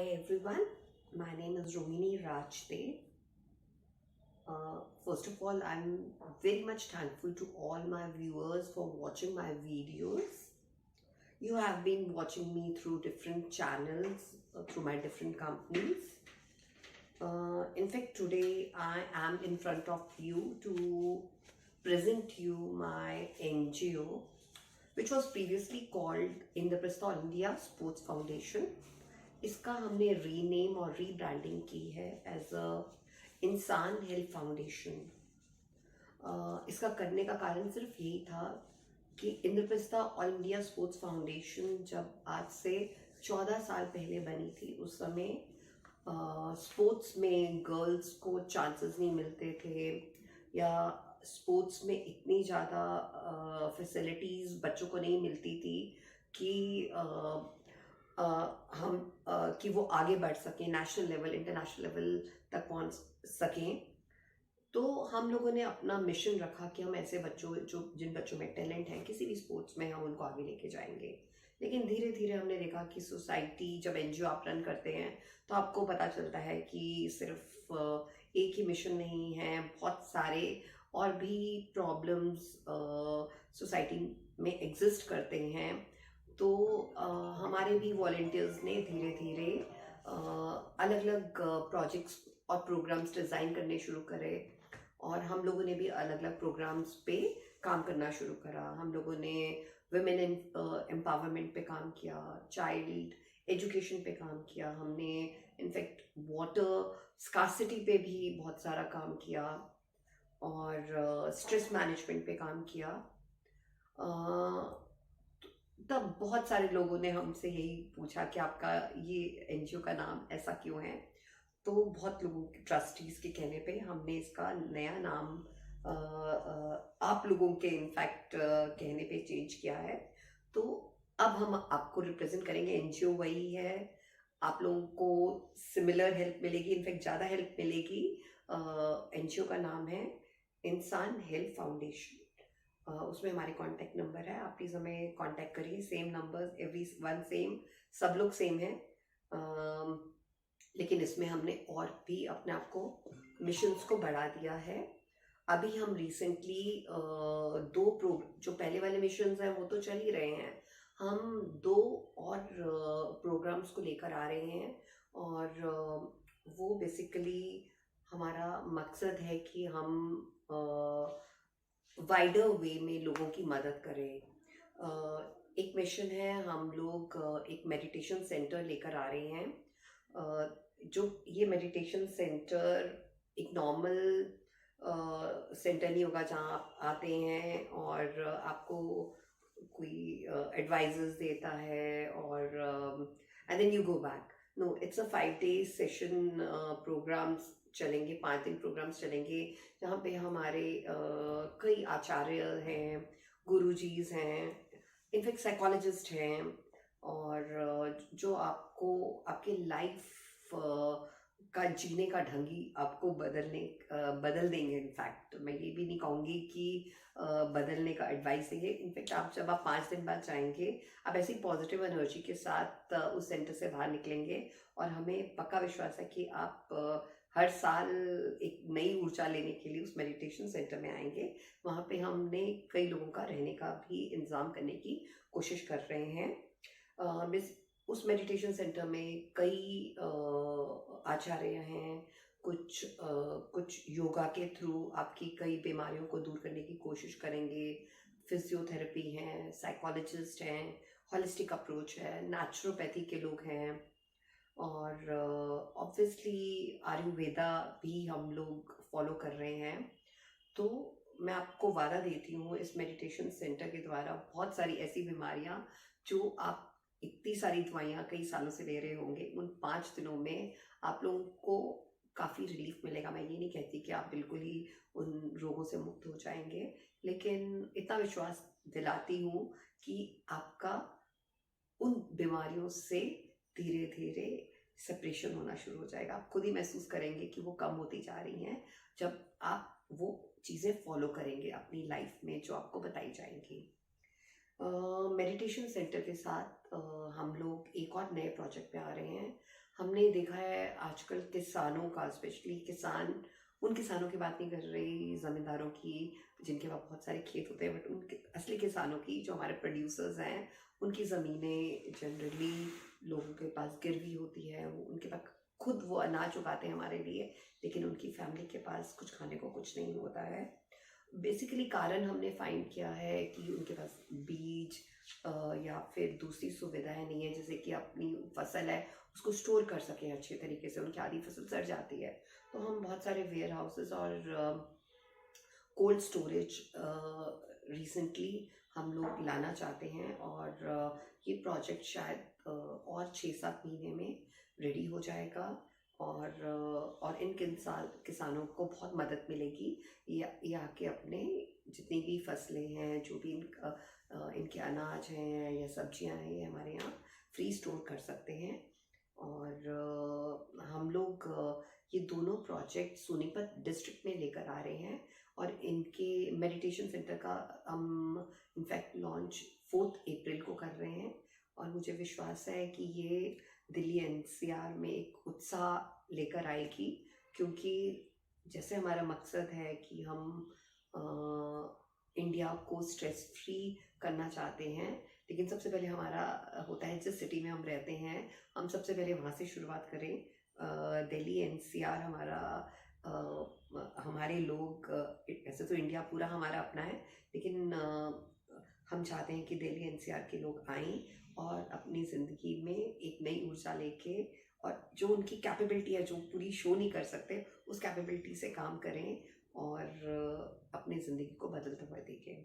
Hi everyone, my name is Rohini Rajde. First of all, I'm very much thankful to all my viewers for watching my videos. You have been watching me through different channels, through my different companies. In fact, today I am in front of you to present you my NGO, which was previously called Indraprastha All India Sports Foundation. इसका हमने rename और rebranding की है as a इंसान health foundation. इसका करने का कारण सिर्फ यही था कि Indraprastha all India sports foundation जब आज से 14 साल पहले बनी थी, उस समय स्पोर्ट्स में गर्ल्स को चांसेस नहीं मिलते थे या स्पोर्ट्स में इतनी ज़्यादा फैसिलिटीज़ बच्चों को नहीं मिलती थी कि हम कि वो आगे बढ़ सकें, नेशनल लेवल इंटरनेशनल लेवल तक पहुंच सकें। तो हम लोगों ने अपना मिशन रखा कि हम ऐसे बच्चों जिन बच्चों में टैलेंट है किसी भी स्पोर्ट्स में, हम उनको आगे लेके जाएंगे। लेकिन धीरे धीरे हमने देखा कि सोसाइटी जब एनजीओ आप रन करते हैं तो आपको पता चलता है कि सिर्फ एक ही मिशन नहीं है, बहुत सारे और भी प्रॉब्लम्स सोसाइटी में एग्जिस्ट करते हैं। तो हमारे भी वॉलेंटियर्स ने धीरे धीरे अलग अलग प्रोजेक्ट्स और प्रोग्राम्स डिज़ाइन करने शुरू करे और हम लोगों ने भी अलग अलग प्रोग्राम्स पे काम करना शुरू करा। हम लोगों ने वुमेन एम्पावरमेंट पे काम किया, चाइल्ड एजुकेशन पे काम किया, हमने इनफैक्ट वाटर स्कार्सिटी पे भी बहुत सारा काम किया और स्ट्रेस मैनेजमेंट पे काम किया। तब बहुत सारे लोगों ने हमसे यही पूछा कि आपका ये एनजीओ का नाम ऐसा क्यों है। तो बहुत लोगों के ट्रस्टीज के कहने पे हमने इसका नया नाम आप लोगों के इनफैक्ट कहने पे चेंज किया है। तो अब हम आपको रिप्रेजेंट करेंगे, एनजीओ वही है, आप लोगों को सिमिलर हेल्प मिलेगी, इनफैक्ट ज़्यादा हेल्प मिलेगी। एनजीओ का नाम है इंसान हेल्थ फाउंडेशन। उसमें हमारे कांटेक्ट नंबर है, आप प्लीज़ हमें कांटेक्ट करिए। Same numbers, every one same, सब लोग सेम हैं। लेकिन इसमें हमने और भी अपने आप को मिशंस को बढ़ा दिया है। अभी हम रिसेंटली जो पहले वाले मिशंस हैं वो तो चल ही रहे हैं, हम 2 और प्रोग्राम्स को लेकर आ रहे हैं और वो बेसिकली हमारा मकसद है कि हम वाइडर वे में लोगों की मदद करें। एक मिशन है, हम लोग एक मेडिटेशन सेंटर लेकर आ रहे हैं। जो ये मेडिटेशन सेंटर एक नॉर्मल सेंटर नहीं होगा जहाँ आप आते हैं और आपको कोई एडवाइजेस देता है और and then you go back. No, it's a 5 days सेशन। प्रोग्राम्स चलेंगे, 5 दिन प्रोग्राम्स चलेंगे जहाँ पे हमारे कई आचार्य हैं, गुरुजीज हैं, इनफैक्ट साइकोलॉजिस्ट हैं और जो आपको आपके लाइफ का जीने का ढंग ही आपको बदल देंगे। इनफैक्ट मैं ये भी नहीं कहूँगी कि बदलने का एडवाइस देंगे। इनफैक्ट जब आप 5 दिन बाद जाएंगे, आप ऐसी पॉजिटिव एनर्जी के साथ उस सेंटर से बाहर निकलेंगे और हमें पक्का विश्वास है कि आप हर साल एक नई ऊर्जा लेने के लिए उस मेडिटेशन सेंटर में आएंगे। वहाँ पे हमने कई लोगों का रहने का भी इंतज़ाम करने की कोशिश कर रहे हैं। उस मेडिटेशन सेंटर में कई आचार्य हैं, कुछ योगा के थ्रू आपकी कई बीमारियों को दूर करने की कोशिश करेंगे। फिजियोथेरेपी हैं, साइकोलॉजिस्ट हैं, होलिस्टिक अप्रोच है, नेचुरोपैथी के लोग हैं और ऑब्वियसली आयुर्वेदा भी हम लोग फॉलो कर रहे हैं। तो मैं आपको वादा देती हूँ, इस मेडिटेशन सेंटर के द्वारा बहुत सारी ऐसी बीमारियाँ जो आप इतनी सारी दवाइयाँ कई सालों से ले रहे होंगे, उन 5 दिनों में आप लोगों को काफ़ी रिलीफ मिलेगा। मैं ये नहीं कहती कि आप बिल्कुल ही उन रोगों से मुक्त हो जाएंगे, लेकिन इतना विश्वास दिलाती हूँ कि आपका उन बीमारियों से धीरे धीरे सेपरेशन होना शुरू हो जाएगा। आप खुद ही महसूस करेंगे कि वो कम होती जा रही हैं जब आप वो चीज़ें फॉलो करेंगे अपनी लाइफ में जो आपको बताई जाएंगी। मेडिटेशन सेंटर के साथ हम लोग एक और नए प्रोजेक्ट पे आ रहे हैं। हमने देखा है आजकल किसानों का, स्पेशली किसान, उन किसानों की बात नहीं कर रही ज़मींदारों की जिनके पास बहुत सारे खेत होते हैं, बट उनके असली किसानों की, जो हमारे प्रोड्यूसर्स हैं, उनकी ज़मीनें जनरली लोगों के पास गिरवी होती है। वो उनके पास खुद वो अनाज उगाते हैं हमारे लिए, लेकिन उनकी फैमिली के पास कुछ खाने को कुछ नहीं होता है। बेसिकली कारण हमने फाइंड किया है कि उनके पास बीज या फिर दूसरी सुविधाएं नहीं है, जैसे कि अपनी फसल है उसको स्टोर कर सकें अच्छे तरीके से। उनकी आधी फसल सड़ जाती है, तो हम बहुत सारे वेयर हाउसेस और कोल्ड स्टोरेज रिसेंटली हम लोग लाना चाहते हैं, और ये प्रोजेक्ट शायद और 6-7 महीने में रेडी हो जाएगा। और इन किसानों को बहुत मदद मिलेगी। ये आके अपने जितनी भी फसलें हैं, जो भी इनके अनाज हैं या सब्जियां हैं, ये हमारे यहाँ फ्री स्टोर कर सकते हैं। और हम लोग ये दोनों प्रोजेक्ट सोनीपत डिस्ट्रिक्ट में लेकर आ रहे हैं, और इनके मेडिटेशन सेंटर का हम इनफैक्ट लॉन्च 4 अप्रैल को कर रहे हैं। और मुझे विश्वास है कि ये दिल्ली एनसीआर में एक उत्साह लेकर आएगी, क्योंकि जैसे हमारा मकसद है कि हम इंडिया को स्ट्रेस फ्री करना चाहते हैं, लेकिन सबसे पहले हमारा होता है जिस सिटी में हम रहते हैं, हम सबसे पहले वहाँ से शुरुआत करें। दिल्ली एनसीआर हमारा हमारे लोग, ऐसे तो इंडिया पूरा हमारा अपना है, लेकिन हम चाहते हैं कि दिल्ली एनसीआर के लोग आएं और अपनी ज़िंदगी में एक नई ऊर्जा लेके, और जो उनकी कैपेबिलिटी है, जो पूरी शो नहीं कर सकते, उस कैपेबिलिटी से काम करें और अपनी ज़िंदगी को बदलते हुए देखें।